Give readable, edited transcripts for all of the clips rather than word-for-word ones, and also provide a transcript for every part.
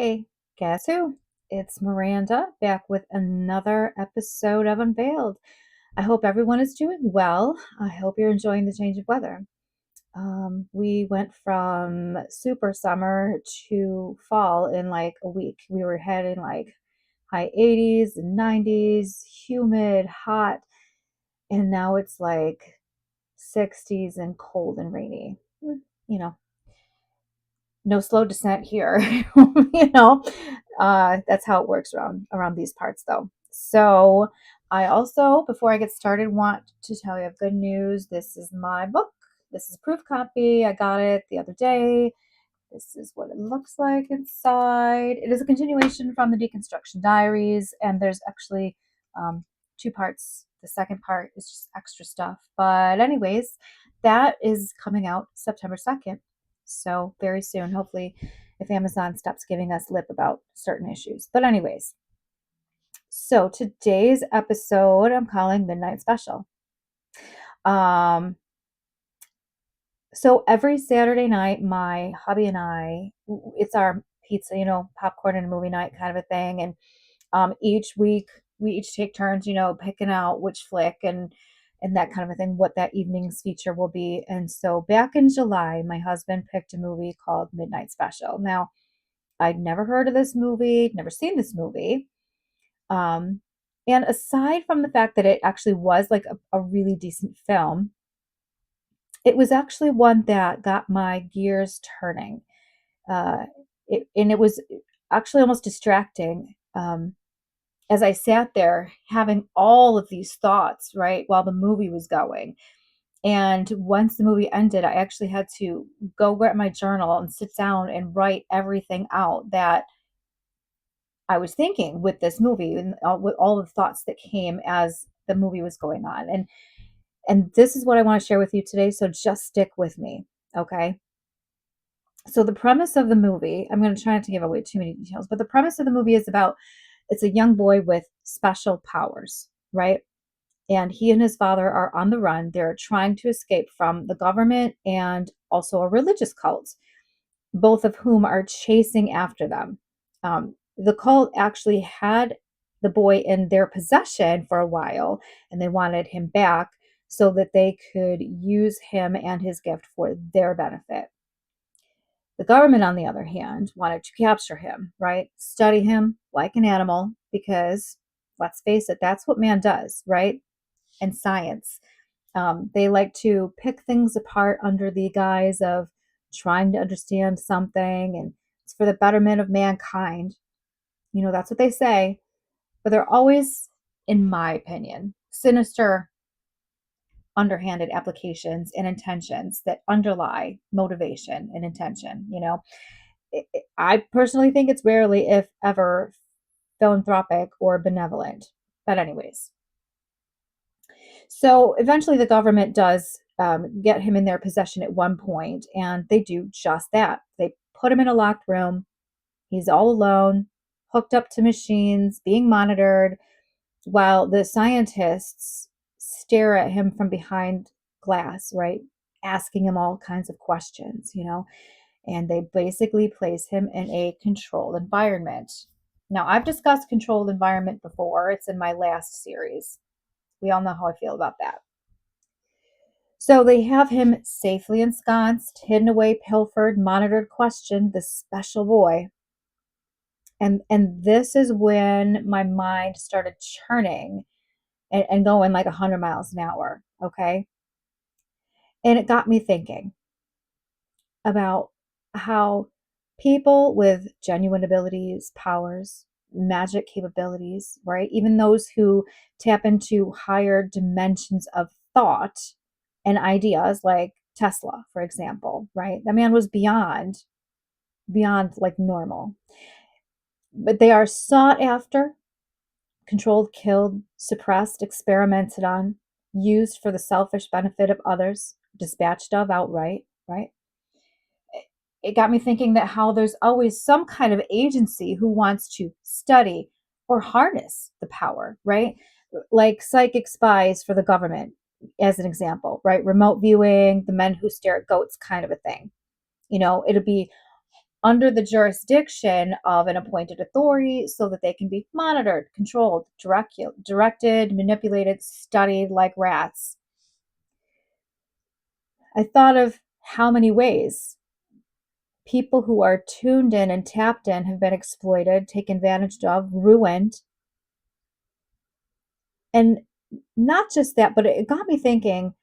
Hey, guess who? It's Miranda back with another episode of Unveiled. I hope everyone is doing well. I hope you're enjoying the change of weather. We went from super summer to fall in like a week. We were heading like high 80s and 90s, humid, hot, and now it's like 60s and cold and rainy. You know, no slow descent here. you know, that's how it works around these parts, though. So, I also, before I get started, want to tell you good news. This is my book. This is a proof copy. I got it the other day. This is what it looks like inside. It is a continuation from the Deconstruction Diaries, and there's actually two parts. The second part is just extra stuff. But, anyways, that is coming out September 2nd. So, very soon, hopefully, if Amazon stops giving us lip about certain issues. But, anyways, so today's episode I'm calling Midnight Special. So every Saturday night, my hubby and I, it's our pizza, popcorn and a movie night kind of a thing. And each week we each take turns, picking out which flick and that kind of a thing, what that evening's feature will be. And so back in July, my husband picked a movie called Midnight Special. Now, I'd never heard of this movie, never seen this movie. Um, and aside from the fact that it actually was like a really decent film, it was actually one that got my gears turning. Uh, and it was actually almost distracting as I sat there having all of these thoughts, right, while the movie was going. And once the movie ended, I actually had to go get my journal and sit down and write everything out that I was thinking with this movie and with all the thoughts that came as the movie was going on. And this is what I want to share with you today. So just stick with me, okay? So the premise of the movie, I'm going to try not to give away too many details, but the premise of the movie is about it's a young boy with special powers, right? And he and his father are on the run. They're trying to escape from the government and also a religious cult, both of whom are chasing after them. The cult actually had the boy in their possession for a while, and they wanted him back so that they could use him and his gift for their benefit. The government, on the other hand, wanted to capture him, right? Study him like an animal because, let's face it, that's what man does, right? And science. They like to pick things apart under the guise of trying to understand something and it's for the betterment of mankind. That's what they say. But they're always, in my opinion, sinister, underhanded applications and intentions that underlie motivation and intention. I personally think it's rarely, if ever, philanthropic or benevolent. But, anyways, so eventually the government does get him in their possession at one point, and they do just that. They put him in a locked room. He's all alone, hooked up to machines, being monitored, while the scientists stare at him from behind glass, right? Asking him all kinds of questions. And they basically place him in a controlled environment. Now, I've discussed controlled environment before. It's in my last series. We all know how I feel about that. So they have him safely ensconced, hidden away, pilfered, monitored, questioned, this special boy. And this is when my mind started churning and going like 100 miles an hour. Okay. And it got me thinking about how people with genuine abilities, powers, magic capabilities, right? Even those who tap into higher dimensions of thought and ideas, like Tesla, for example, right? That man was beyond like normal. But they are sought after, controlled, killed, suppressed, experimented on, used for the selfish benefit of others, dispatched of outright, right? It got me thinking that how there's always some kind of agency who wants to study or harness the power, right? Like psychic spies for the government, as an example, right? Remote viewing, the men who stare at goats kind of a thing. It'll be under the jurisdiction of an appointed authority so that they can be monitored, controlled, directed, manipulated, studied like rats. I thought of how many ways people who are tuned in and tapped in have been exploited, taken advantage of, ruined. And not just that, but it got me thinking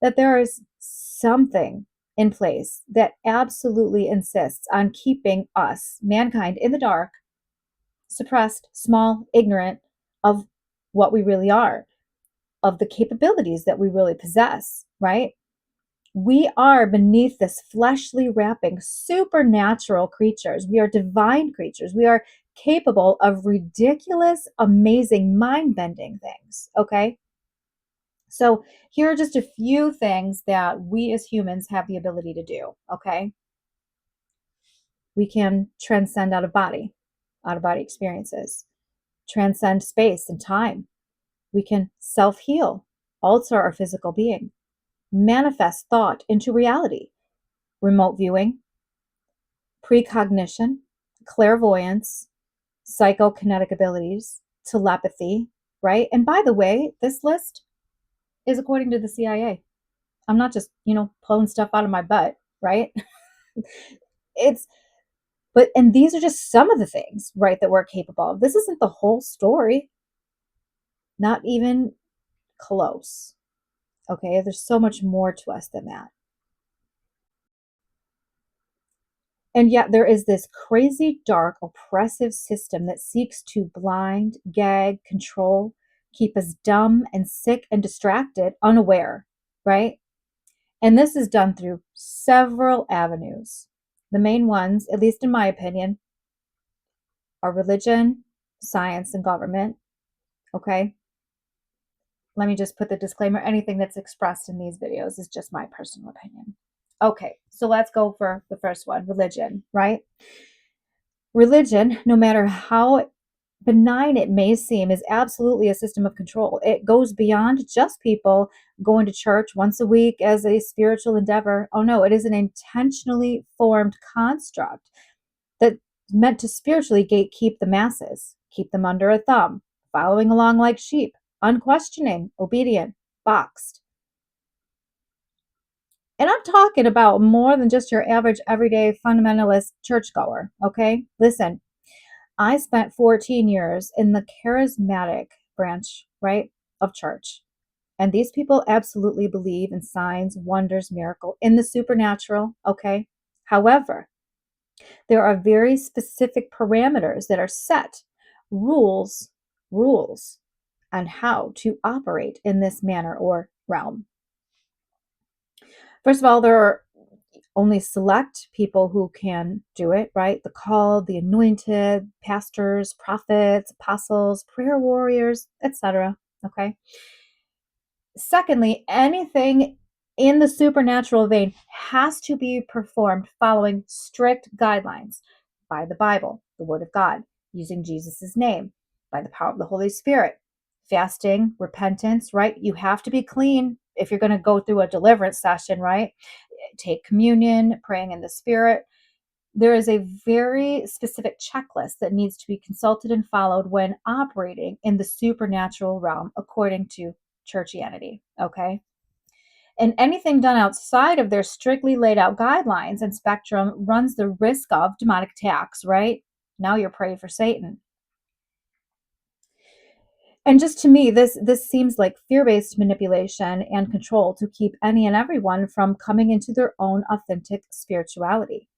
that there is something in place that absolutely insists on keeping us, mankind, in the dark, suppressed, small, ignorant of what we really are, of the capabilities that we really possess, right? We are beneath this fleshly wrapping, supernatural creatures. We are divine creatures. We are capable of ridiculous, amazing, mind bending things. Okay. So, here are just a few things that we as humans have the ability to do. Okay. We can transcend out of body experiences, transcend space and time. We can self heal, alter our physical being, manifest thought into reality, remote viewing, precognition, clairvoyance, psychokinetic abilities, telepathy, right? And by the way, this list is according to the CIA. I'm not just, pulling stuff out of my butt, right? it's, and these are just some of the things, right, that we're capable of. This isn't the whole story, not even close. Okay, there's so much more to us than that. And yet there is this crazy, dark, oppressive system that seeks to blind, gag, control, keep us dumb and sick and distracted, unaware, right? And this is done through several avenues. The main ones, at least in my opinion, are religion, science, and government. Okay? Let me just put the disclaimer, anything that's expressed in these videos is just my personal opinion. Okay, so let's go for the first one, religion, right? Religion, no matter how benign it may seem, is absolutely a system of control. It goes beyond just people going to church once a week as a spiritual endeavor. Oh no, it is an intentionally formed construct that's meant to spiritually gatekeep the masses, keep them under a thumb, following along like sheep, unquestioning, obedient, boxed. And I'm talking about more than just your average everyday fundamentalist churchgoer, okay? Listen, I spent 14 years in the charismatic branch, right, of church. And these people absolutely believe in signs, wonders, miracle, in the supernatural, okay? However, there are very specific parameters that are set, rules on how to operate in this manner or realm. First of all, there are only select people who can do it, right? The called, the anointed, pastors, prophets, apostles, prayer warriors, etc. Okay. Secondly, anything in the supernatural vein has to be performed following strict guidelines by the Bible, the Word of God, using Jesus' name, by the power of the Holy Spirit, fasting, repentance, right? You have to be clean if you're going to go through a deliverance session, right? Take communion, praying in the Spirit. There is a very specific checklist that needs to be consulted and followed when operating in the supernatural realm according to churchianity, okay? And anything done outside of their strictly laid out guidelines and spectrum runs the risk of demonic attacks, right? Now you're prey for Satan. And just to me, this seems like fear-based manipulation and control to keep any and everyone from coming into their own authentic spirituality.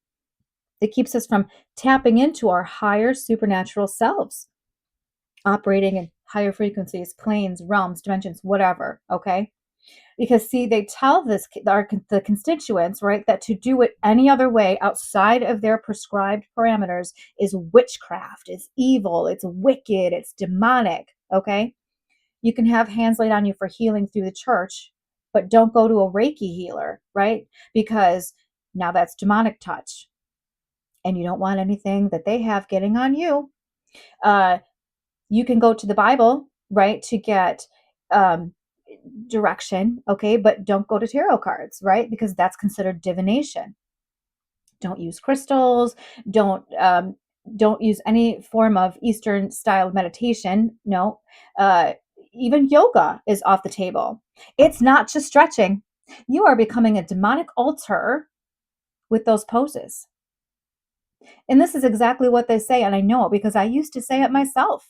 It keeps us from tapping into our higher supernatural selves, operating in higher frequencies, planes, realms, dimensions, whatever. Okay. Because see, they tell the constituents, right, that to do it any other way outside of their prescribed parameters is witchcraft, it's evil, it's wicked, it's demonic. Okay. You can have hands laid on you for healing through the church, but don't go to a Reiki healer, right? Because now that's demonic touch. And you don't want anything that they have getting on you. You can go to the Bible, right, to get um, direction, okay, but don't go to tarot cards, right, because that's considered divination. Don't use crystals. Don't um, don't use any form of Eastern style meditation. No, uh, even yoga is off the table. It's not just stretching. You are becoming a demonic altar with those poses. And this is exactly what they say, and I know it because I used to say it myself.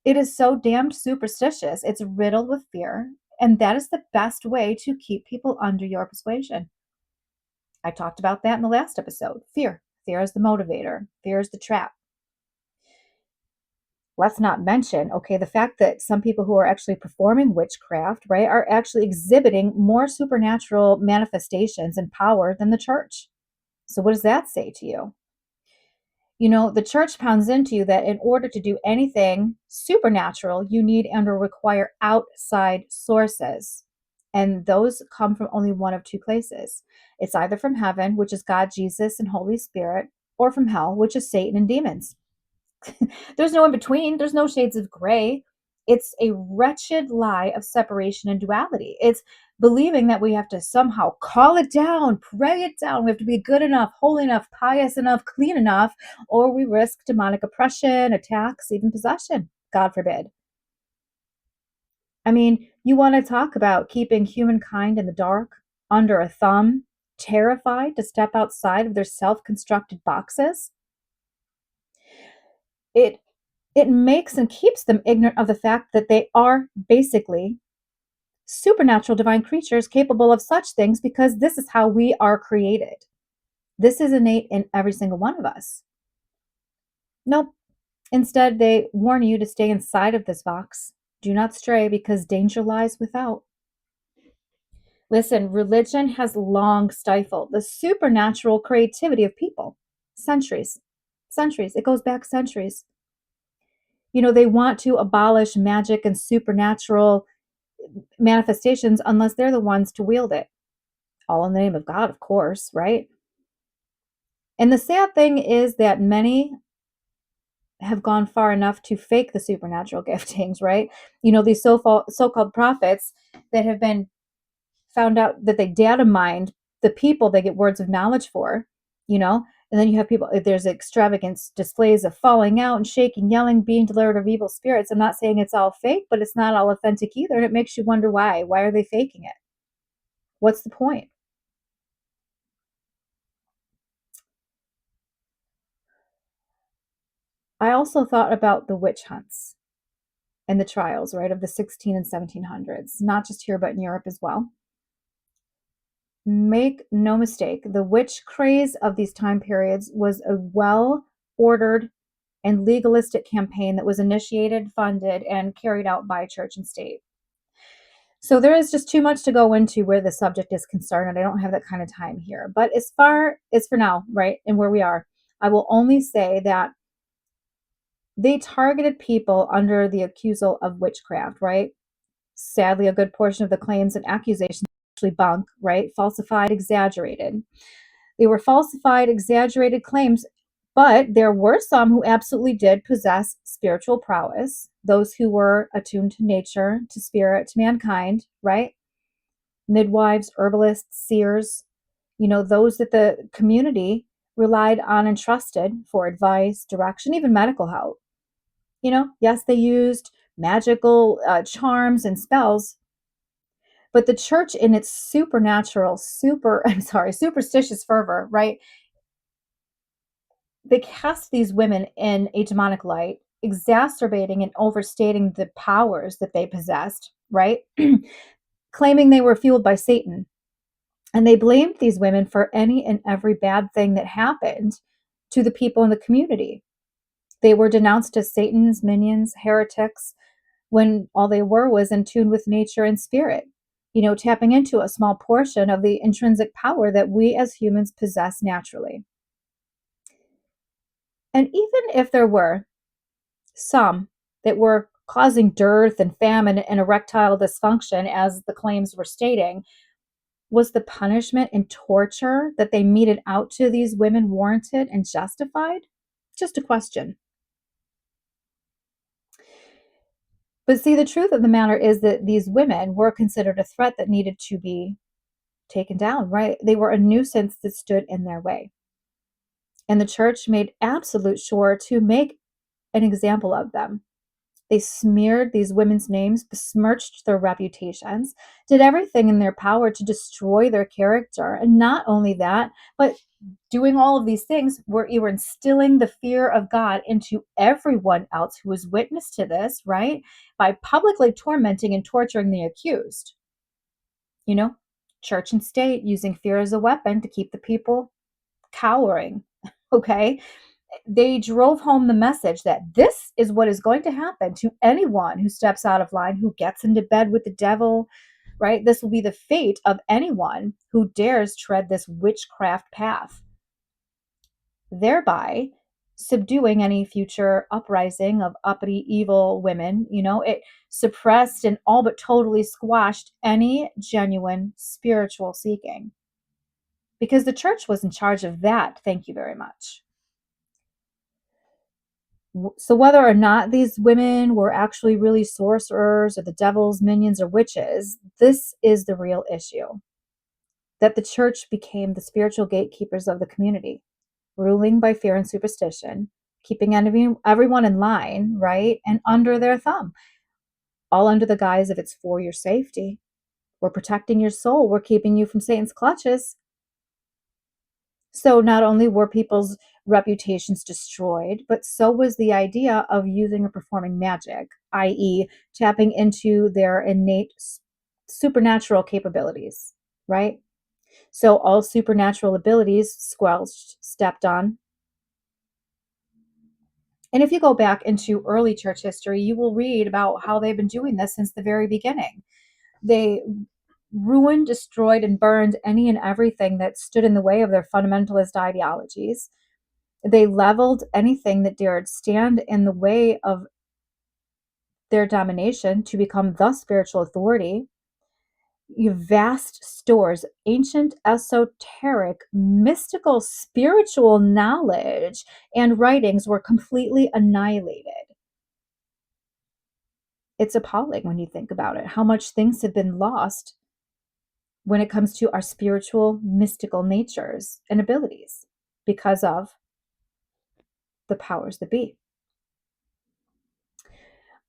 It is so damned superstitious. It's riddled with fear, and that is the best way to keep people under your persuasion. I talked about that in the last episode. Fear. Fear is the motivator. Fear is the trap. Let's not mention, okay, the fact that some people who are actually performing witchcraft, right, are actually exhibiting more supernatural manifestations and power than the church. So, what does that say to you? The church pounds into you that in order to do anything supernatural, you need and or require outside sources. And those come from only one of two places. It's either from heaven, which is God, Jesus, and Holy Spirit, or from hell, which is Satan and demons. There's no in between, there's no shades of gray. It's a wretched lie of separation and duality. It's believing that we have to somehow call it down, pray it down. We have to be good enough, holy enough, pious enough, clean enough, or we risk demonic oppression, attacks, even possession. God forbid. I mean, you want to talk about keeping humankind in the dark, under a thumb, terrified to step outside of their self constructed boxes? It it makes and keeps them ignorant of the fact that they are basically supernatural divine creatures capable of such things because this is how we are created. This is innate in every single one of us. Nope. Instead, they warn you to stay inside of this box. Do not stray because danger lies without. Listen, religion has long stifled the supernatural creativity of people. Centuries. Centuries. It goes back centuries. They want to abolish magic and supernatural manifestations unless they're the ones to wield it. All in the name of God, of course, right? And the sad thing is that many have gone far enough to fake the supernatural giftings, right? These so-called prophets that have been found out that they data mined the people they get words of knowledge for, you know? And then you have people, if there's extravagant displays of falling out and shaking, yelling, being delivered of evil spirits. I'm not saying it's all fake, but it's not all authentic either. And it makes you wonder why. Why are they faking it? What's the point? I also thought about the witch hunts and the trials, right, of the 16 and 1700s, not just here, but in Europe as well. Make no mistake, the witch craze of these time periods was a well ordered and legalistic campaign that was initiated, funded, and carried out by church and state. So there is just too much to go into where the subject is concerned, and I don't have that kind of time here. But as far as for now, right, and where we are, I will only say that they targeted people under the accusal of witchcraft, right? Sadly, a good portion of the claims and accusations actually bunk, right? Falsified, exaggerated. They were falsified, exaggerated claims, but there were some who absolutely did possess spiritual prowess, those who were attuned to nature, to spirit, to mankind, right? Midwives, herbalists, seers, those that the community relied on and trusted for advice, direction, even medical help. Yes, they used magical charms and spells, but the church in its superstitious fervor, right? They cast these women in a demonic light, exacerbating and overstating the powers that they possessed, right? Claiming they were fueled by Satan. And they blamed these women for any and every bad thing that happened to the people in the community. They were denounced as Satan's minions, heretics, when all they were was in tune with nature and spirit, tapping into a small portion of the intrinsic power that we as humans possess naturally. And even if there were some that were causing dearth and famine and erectile dysfunction, as the claims were stating, was the punishment and torture that they meted out to these women warranted and justified? Just a question. But see, the truth of the matter is that these women were considered a threat that needed to be taken down, right? They were a nuisance that stood in their way. And the church made absolute sure to make an example of them. They smeared these women's names, besmirched their reputations, did everything in their power to destroy their character. And not only that, but doing all of these things where you were instilling the fear of God into everyone else who was witness to this, right? By publicly tormenting and torturing the accused. You know, church and state using fear as a weapon to keep the people cowering. Okay. They drove home the message that this is what is going to happen to anyone who steps out of line, who gets into bed with the devil, right? This will be the fate of anyone who dares tread this witchcraft path, thereby subduing any future uprising of uppity evil women. It suppressed and all but totally squashed any genuine spiritual seeking because the church was in charge of that. Thank you very much. So whether or not these women were actually really sorcerers or the devil's minions or witches, this is the real issue. That the church became the spiritual gatekeepers of the community, ruling by fear and superstition, keeping everyone in line, right? And under their thumb, all under the guise of it's for your safety. We're protecting your soul. We're keeping you from Satan's clutches. So not only were people's reputations destroyed, but so was the idea of using or performing magic, i.e., tapping into their innate supernatural capabilities, right? So all supernatural abilities squelched, stepped on. And if you go back into early church history, you will read about how they've been doing this since the very beginning. They ruined, destroyed, and burned any and everything that stood in the way of their fundamentalist ideologies. They leveled anything that dared stand in the way of their domination to become the spiritual authority. Vast stores, ancient, esoteric, mystical, spiritual knowledge and writings were completely annihilated. It's appalling when you think about it, how much things have been lost when it comes to our spiritual, mystical natures and abilities because of the powers that be.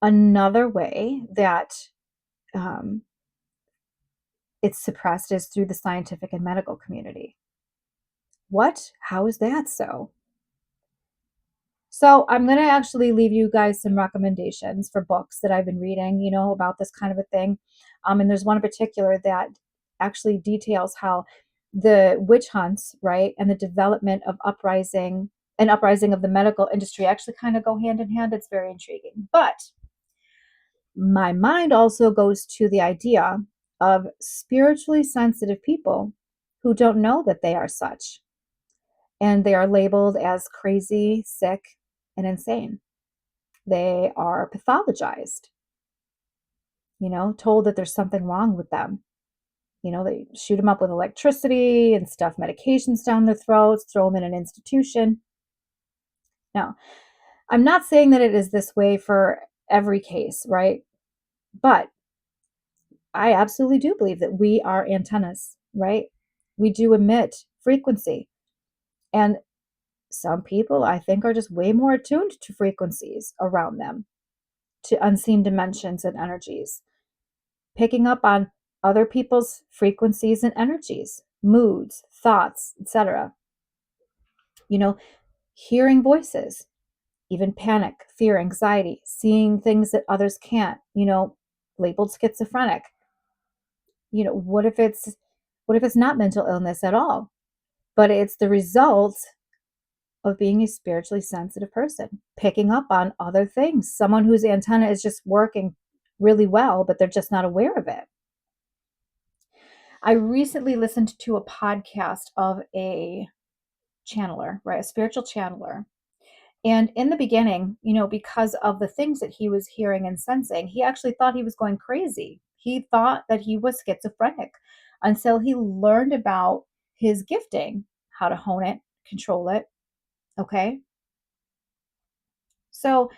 Another way that it's suppressed is through the scientific and medical community. What? How is that so? So I'm going to actually leave you guys some recommendations for books that I've been reading, about this kind of a thing. And there's one in particular that actually details how the witch hunts, right, and the development of uprising of the medical industry actually kind of go hand in hand. It's very intriguing. But my mind also goes to the idea of spiritually sensitive people who don't know that they are such, and they are labeled as crazy, sick, and insane. They are pathologized, told that there's something wrong with them. They shoot them up with electricity and stuff medications down their throats, throw them in an institution. Now, I'm not saying that it is this way for every case, right? But I absolutely do believe that we are antennas, right? We do emit frequency. And some people, I think, are just way more attuned to frequencies around them, to unseen dimensions and energies, picking up on other people's frequencies and energies, moods, thoughts, etc. Hearing voices, even panic, fear, anxiety, seeing things that others can't, labeled schizophrenic. What if it's not mental illness at all, but it's the result of being a spiritually sensitive person, picking up on other things, someone whose antenna is just working really well, but they're just not aware of it. I recently listened to a podcast of a channeler, right? A spiritual channeler. And in the beginning, because of the things that he was hearing and sensing, he actually thought he was going crazy. He thought that he was schizophrenic until he learned about his gifting, how to hone it, control it. Okay. So,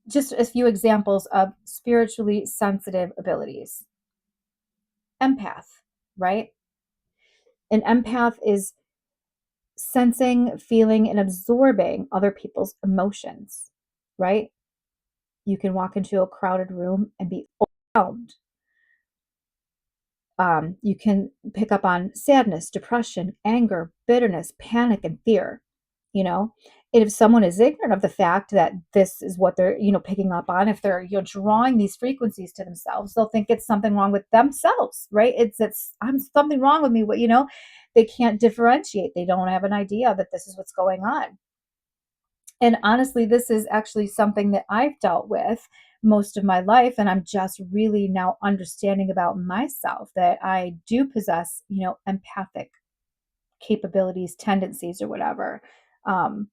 just a few examples of spiritually sensitive abilities. Empath, right? An empath is sensing, feeling, and absorbing other people's emotions, right? You can walk into a crowded room and be overwhelmed. You can pick up on sadness, depression, anger, bitterness, panic, and fear. You know, and if someone is ignorant of the fact that this is what they're, picking up on, if they're, drawing these frequencies to themselves, they'll think it's something wrong with themselves, right? It's I'm something wrong with me. They can't differentiate. They don't have an idea that this is what's going on. And honestly, this is actually something that I've dealt with most of my life. And I'm just really now understanding about myself that I do possess, empathic capabilities, tendencies, or whatever. Um,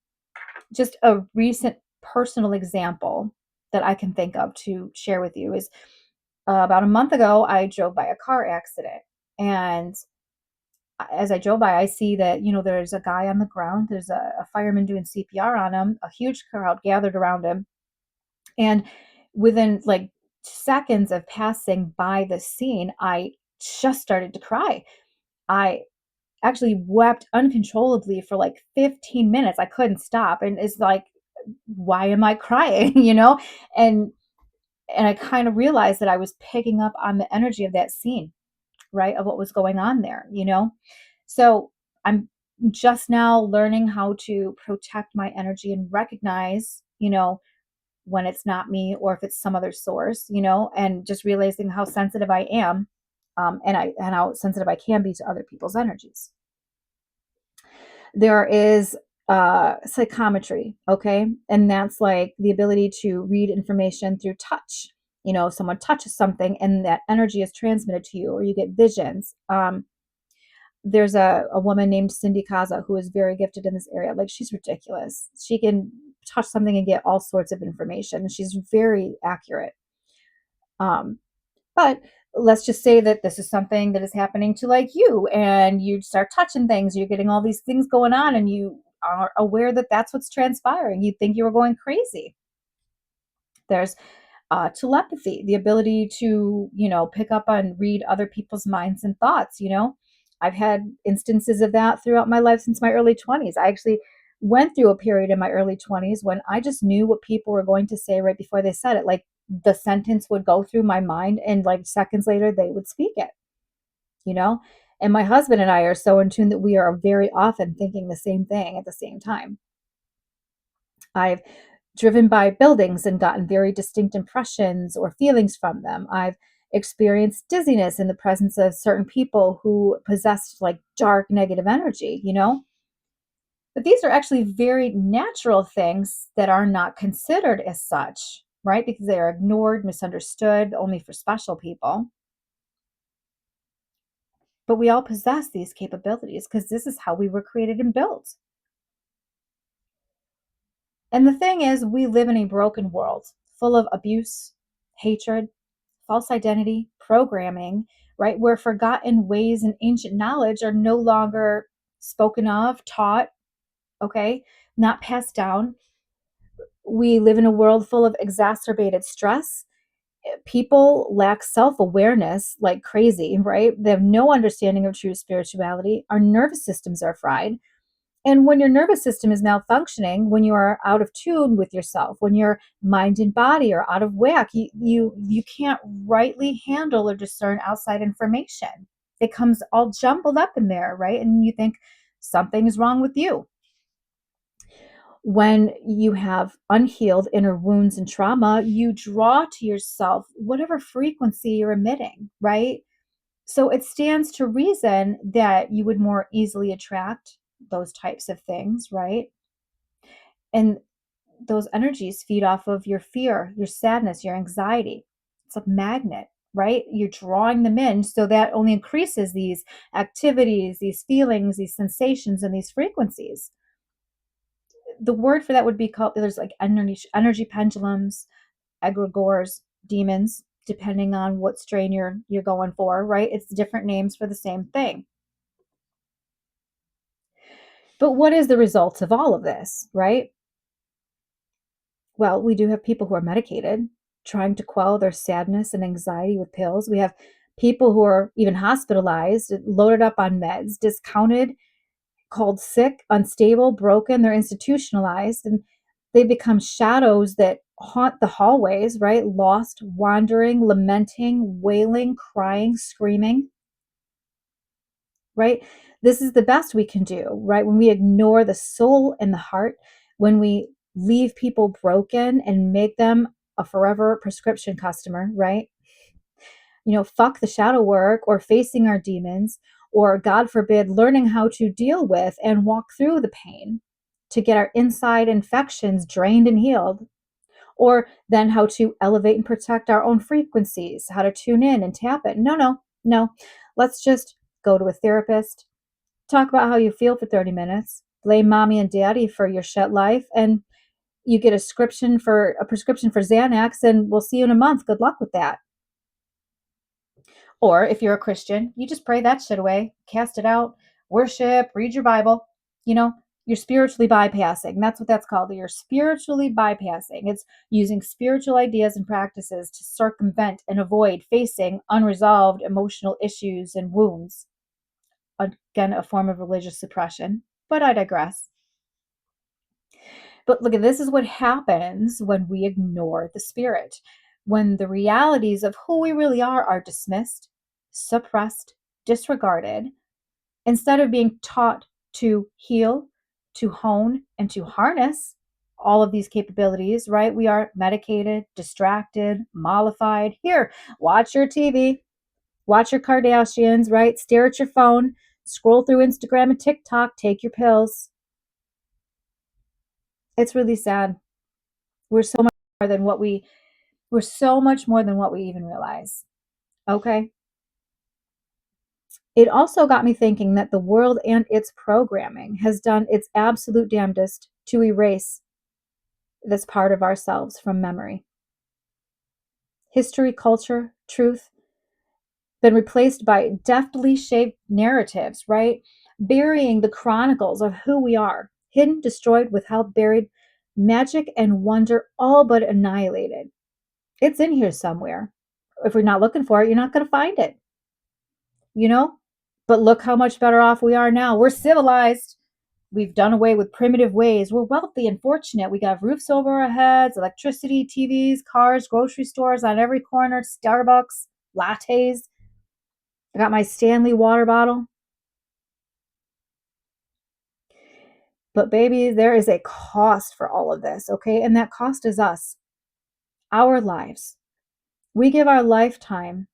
just a recent personal example that I can think of to share with you is about a month ago, I drove by a car accident. And as I drove by, I see that, there's a guy on the ground. There's a fireman doing CPR on him. A huge crowd gathered around him. And within like seconds of passing by the scene, I just started to cry. I actually wept uncontrollably for like 15 minutes. I couldn't stop. And it's like, why am I crying? And I kind of realized that I was picking up on the energy of that scene, right? Of what was going on there. So I'm just now learning how to protect my energy and recognize, when it's not me or if it's some other source, and just realizing how sensitive I am, and how sensitive I can be to other people's energies. There is psychometry, okay? And that's like the ability to read information through touch. Someone touches something and that energy is transmitted to you, or you get visions. There's a woman named Cindy Kaza who is very gifted in this area. Like, she's ridiculous. She can touch something and get all sorts of information. She's very accurate. Um, but let's just say that this is something that is happening to like you, and you start touching things, you're getting all these things going on, and you are aware that that's what's transpiring. You think you were going crazy. There's telepathy, the ability to, pick up and read other people's minds and thoughts. I've had instances of that throughout my life since my early 20s. I actually went through a period in my early 20s when I just knew what people were going to say right before they said it. Like, the sentence would go through my mind, and like seconds later they would speak it, you know? And my husband and I are so in tune that we are very often thinking the same thing at the same time. I've driven by buildings and gotten very distinct impressions or feelings from them. I've experienced dizziness in the presence of certain people who possessed like dark negative energy. But these are actually very natural things that are not considered as such, right? Because they are ignored, misunderstood, only for special people. But we all possess these capabilities because this is how we were created and built. And the thing is, we live in a broken world full of abuse, hatred, false identity, programming, right? Where forgotten ways and ancient knowledge are no longer spoken of, taught, okay, not passed down. We live in a world full of exacerbated stress. People lack self awareness like crazy, right? They have no understanding of true spirituality. Our nervous systems are fried. And when your nervous system is malfunctioning, when you are out of tune with yourself, when your mind and body are out of whack, you can't rightly handle or discern outside information. It comes all jumbled up in there, right? And you think something is wrong with you. When you have unhealed inner wounds and trauma, you draw to yourself whatever frequency you're emitting, right? So it stands to reason that you would more easily attract those types of things, right? And those energies feed off of your fear, your sadness, your anxiety. It's a magnet, right? You're drawing them in. So that only increases these activities, these feelings, these sensations, and these frequencies. The word for that would be called, there's like energy pendulums, egregores, demons, depending on what strain you're going for, right? It's different names for the same thing. But what is the result of all of this, right? Well, we do have people who are medicated, trying to quell their sadness and anxiety with pills. We have people who are even hospitalized, loaded up on meds, discounted, called sick, unstable, broken. They're institutionalized and they become shadows that haunt the hallways, right? Lost, wandering, lamenting, wailing, crying, screaming, right? This is the best we can do, right? When we ignore the soul and the heart, when we leave people broken and make them a forever prescription customer, right? Fuck the shadow work or facing our demons, or God forbid, learning how to deal with and walk through the pain to get our inside infections drained and healed, or then how to elevate and protect our own frequencies, how to tune in and tap it. No, no, no. Let's just go to a therapist, talk about how you feel for 30 minutes, blame mommy and daddy for your shit life, and you get a prescription for Xanax, and we'll see you in a month. Good luck with that. Or if you're a Christian, you just pray that shit away, cast it out, worship, read your Bible. You know, you're spiritually bypassing. That's what that's called. You're spiritually bypassing. It's using spiritual ideas and practices to circumvent and avoid facing unresolved emotional issues and wounds. Again, a form of religious suppression, but I digress. But look, this is what happens when we ignore the spirit, when the realities of who we really are dismissed, suppressed, disregarded, instead of being taught to heal, to hone, and to harness all of these capabilities, right? We are medicated, distracted, mollified. Here, watch your TV, watch your Kardashians, right? Stare at your phone, scroll through Instagram and TikTok, take your pills. It's really sad. We're so much more than what we we're so much more than what we even realize. Okay? It also got me thinking that the world and its programming has done its absolute damnedest to erase this part of ourselves from memory. History, culture, truth been replaced by deftly shaped narratives, right? Burying the chronicles of who we are, hidden, destroyed, withheld, buried, magic and wonder all but annihilated. It's in here somewhere. If we're not looking for it, you're not going to find it, you know? But look how much better off we are now. We're civilized. We've done away with primitive ways. We're wealthy and fortunate. We got roofs over our heads, electricity, TVs, cars, grocery stores on every corner, Starbucks, lattes. I got my Stanley water bottle. But baby, there is a cost for all of this, okay? And that cost is us, our lives. We give our lifetime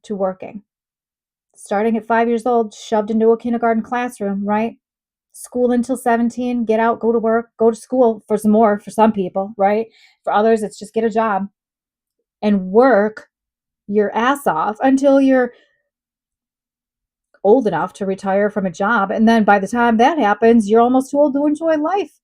to working. Starting at 5 years old, shoved into a kindergarten classroom, right? School until 17, get out, go to work, go to school for some more for some people, right? For others, it's just get a job and work your ass off until you're old enough to retire from a job. And then by the time that happens, you're almost too old to enjoy life.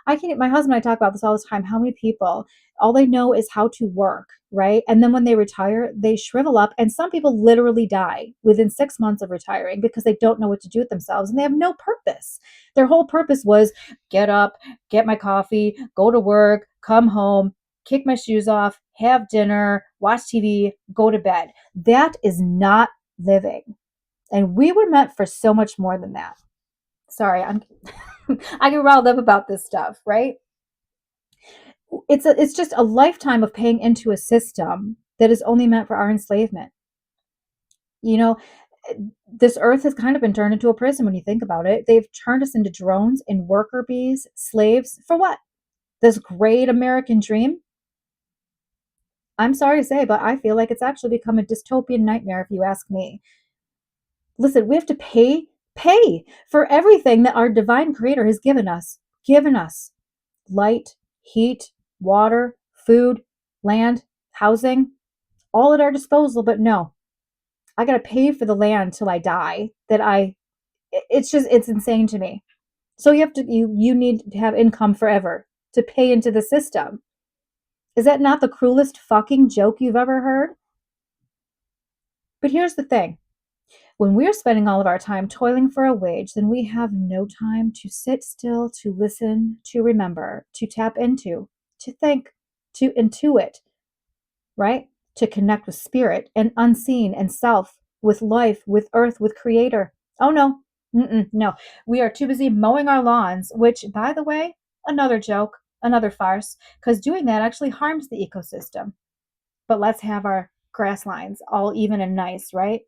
My husband and I talk about this all the time. How many people, all they know is how to work, right? And then when they retire, they shrivel up. And some people literally die within 6 months of retiring because they don't know what to do with themselves and they have no purpose. Their whole purpose was get up, get my coffee, go to work, come home, kick my shoes off, have dinner, watch TV, go to bed. That is not living. And we were meant for so much more than that. Sorry, I get riled up about this stuff, right? It's just a lifetime of paying into a system that is only meant for our enslavement. You know, this earth has kind of been turned into a prison when you think about it. They've turned us into drones and worker bees, slaves for what? This great American dream? I'm sorry to say, but I feel like it's actually become a dystopian nightmare if you ask me. Listen, we have to pay for everything that our divine creator has given us. Given us light, heat, water, food, land, housing, all at our disposal. But no, I got to pay for the land till I die. It's insane to me. So you need to have income forever to pay into the system. Is that not the cruelest fucking joke you've ever heard? But here's the thing. When we're spending all of our time toiling for a wage, then we have no time to sit still, to listen, to remember, to tap into, to think, to intuit, right? To connect with spirit and unseen and self, with life, with earth, with creator. Oh no, No, we are too busy mowing our lawns, which, by the way, another joke, another farce, because doing that actually harms the ecosystem. But let's have our grass lines all even and nice, right?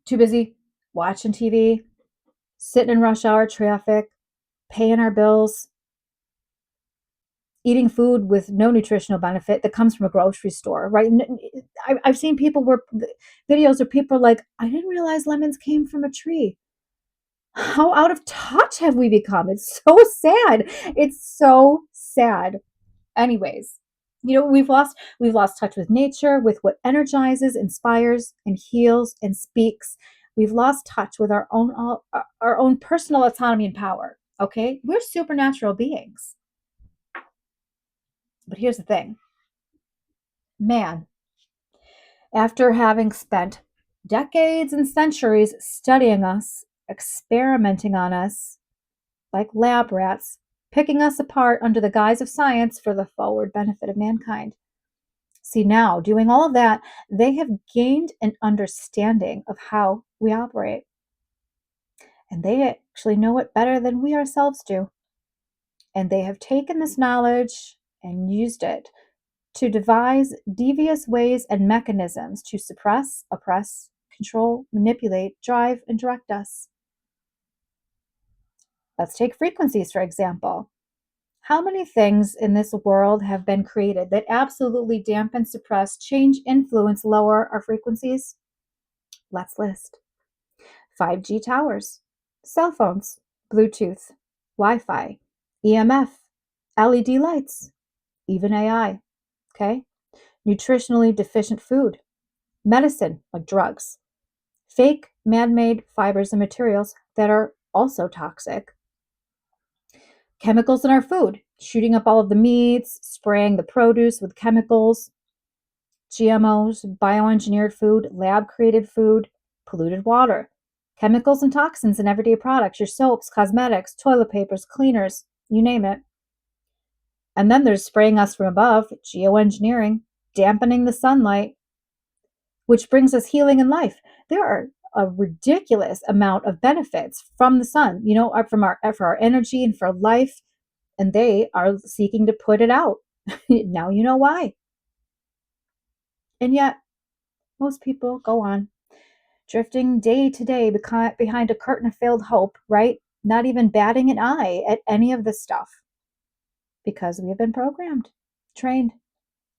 Too busy watching TV, sitting in rush hour traffic, paying our bills, eating food with no nutritional benefit that comes from a grocery store, right? I've seen people where videos of people like, I didn't realize lemons came from a tree. How out of touch have we become? It's so sad. It's so sad. Anyways, we've lost touch with nature, with what energizes, inspires, and heals and speaks. We've lost touch with our own personal autonomy and power. Okay? We're supernatural beings. But here's the thing. Man, after having spent decades and centuries studying us, experimenting on us, like lab rats, picking us apart under the guise of science for the forward benefit of mankind. See, now, doing all of that, they have gained an understanding of how we operate. And they actually know it better than we ourselves do. And they have taken this knowledge and used it to devise devious ways and mechanisms to suppress, oppress, control, manipulate, drive, and direct us. Let's take frequencies, for example. How many things in this world have been created that absolutely dampen, suppress, change, influence, lower our frequencies? Let's list 5G towers, cell phones, Bluetooth, Wi Fi, EMF, LED lights, even AI. Okay? Nutritionally deficient food, medicine like drugs, fake man made fibers and materials that are also toxic, chemicals in our food, shooting up all of the meats, spraying the produce with chemicals, GMOs, bioengineered food, lab created food, polluted water, chemicals and toxins in everyday products, your soaps, cosmetics, toilet papers, cleaners, you name it. And then there's spraying us from above, geoengineering, dampening the sunlight, which brings us healing and life. There are a ridiculous amount of benefits from the sun, for our energy and for life, and they are seeking to put it out. Now you know why. And yet, most people go on drifting day to day behind a curtain of failed hope, right? Not even batting an eye at any of this stuff because we have been programmed, trained.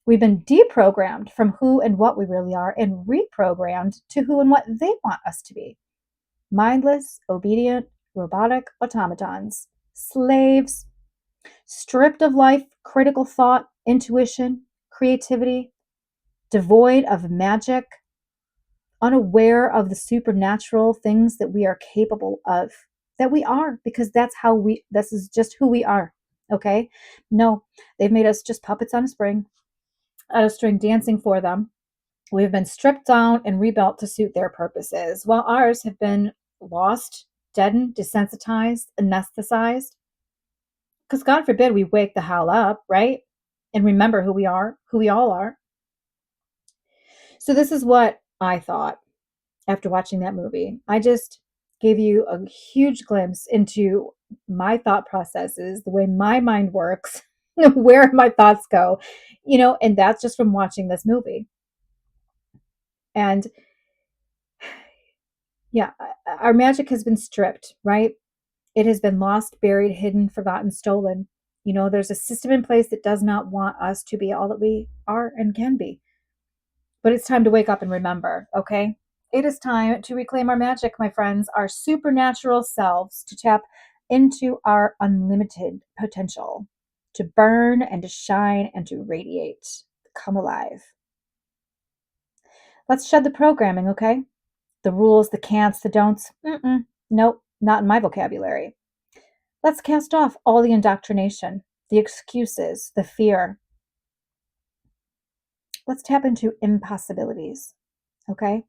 We've been deprogrammed from who and what we really are and reprogrammed to who and what they want us to be. Mindless, obedient, robotic automatons, slaves, stripped of life, critical thought, intuition, creativity, devoid of magic, unaware of the supernatural things that we are capable of. That we are, because this is just who we are. Okay? No, they've made us just puppets on a string dancing for them. We've been stripped down and rebuilt to suit their purposes, while ours have been lost, deadened, desensitized, anesthetized. Because God forbid we wake the hell up, right? And remember who we are, who we all are. So, this is what I thought after watching that movie. I just gave you a huge glimpse into my thought processes, the way my mind works, where my thoughts go, and that's just from watching this movie. And yeah, our magic has been stripped, right? It has been lost, buried, hidden, forgotten, stolen. There's a system in place that does not want us to be all that we are and can be. But it's time to wake up and remember, okay? It is time to reclaim our magic, my friends, our supernatural selves, to tap into our unlimited potential, to burn and to shine and to radiate, come alive. Let's shed the programming, okay? The rules, the can'ts, the don'ts. Nope, not in my vocabulary. Let's cast off all the indoctrination, the excuses, the fear. Let's tap into impossibilities, okay?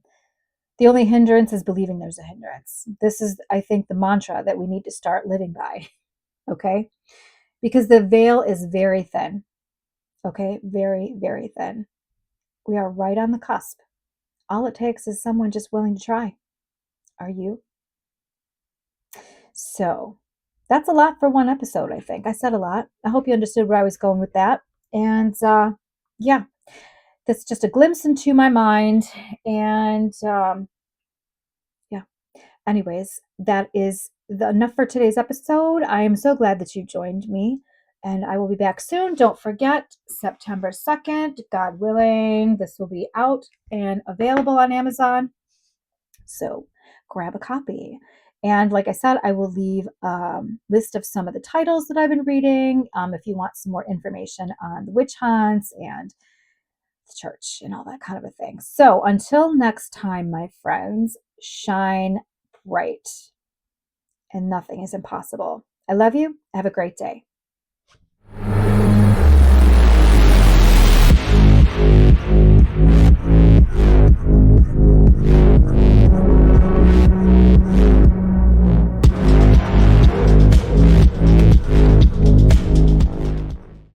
The only hindrance is believing there's a hindrance. This is, I think, the mantra that we need to start living by, okay? Because the veil is very thin, okay? Very, very thin. We are right on the cusp. All it takes is someone just willing to try. Are you? So that's a lot for one episode, I think. I said a lot. I hope you understood where I was going with that. And yeah, that's just a glimpse into my mind. And yeah, anyways, that is enough for today's episode. I am so glad that you joined me. And I will be back soon. Don't forget, September 2nd, God willing, this will be out and available on Amazon. So grab a copy. And like I said, I will leave a list of some of the titles that I've been reading if you want some more information on the witch hunts and the church and all that kind of a thing. So until next time, my friends, shine bright and nothing is impossible. I love you. Have a great day.